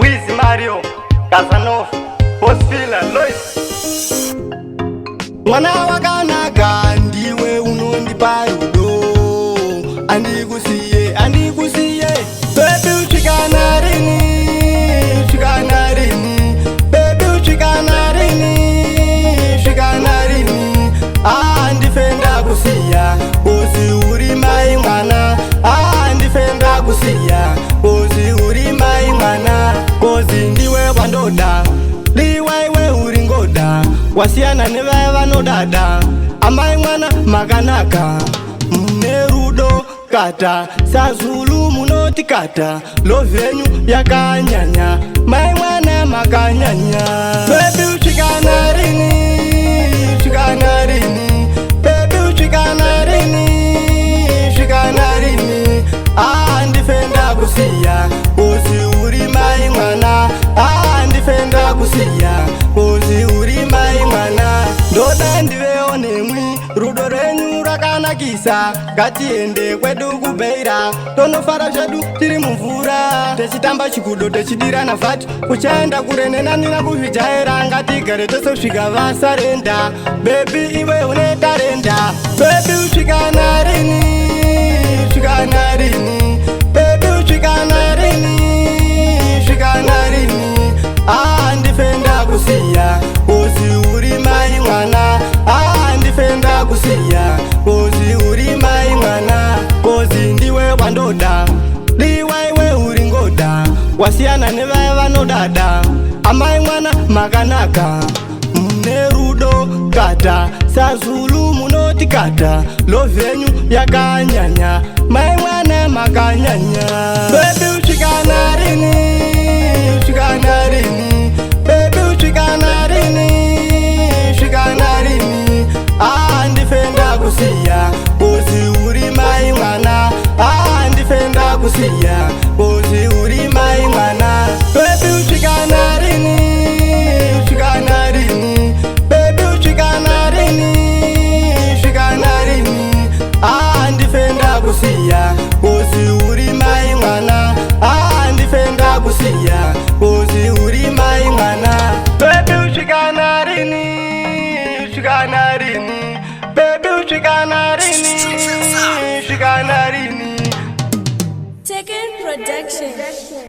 Wiz Mario, Casanova, Posfila, Lois. Mwana wakanaka ndiwe unondipa rudo, andikusiye baby uchikana rini baby uchikana rini andifenda kusiya kozi uri mai mwana andifenda kusiya kozi uri mai mwana kozi ndiwe wandoda liwaiwe uri ngoda wasiyana nevaya vanodada amai mwana makanaka mune rudo kata sazulu munoti kata lovenyu yakanyanya mai mwana makanyanya baby uchikana rini baby uchikana rini andifenda kusiya kozi uri mai mwana andifenda kusiya kozi uri mai mwana ndoda ndivewo nemwi rudo renyu rakanakisa ngatiende kwedu kubeira tonofara zvedu tiri mumvura techitamba chikudo techidirana vhati kuchaenda kure nenanina kuzvijaira ngatigare tososvika vasarenda bebi iwe une tarenda bebi usvikana rini bebi usvikana rini andifenda kusiya kozi uri mai mwana andifenda kusiya kozi uri mai mwana kozi ndiwe wandoda liwaiwe uri ngoda wasiyana nevaya vanodada amai mwana makanaka mune rudo kata sazulu munoti kata lovenyu yakanyanya mai mwana makanyanya bebi uchikana rini baby uchikana rini andifenda kusiya kozi uri mai mwana andifenda kusiya kozi uri mai mwana baby uchikana rini baby uchikana rini andifenda kusiya kozi uri mai mwana andifenda kusiya kozi uri mai mwana baby uchikana rini baby uchikana rini Taken Production.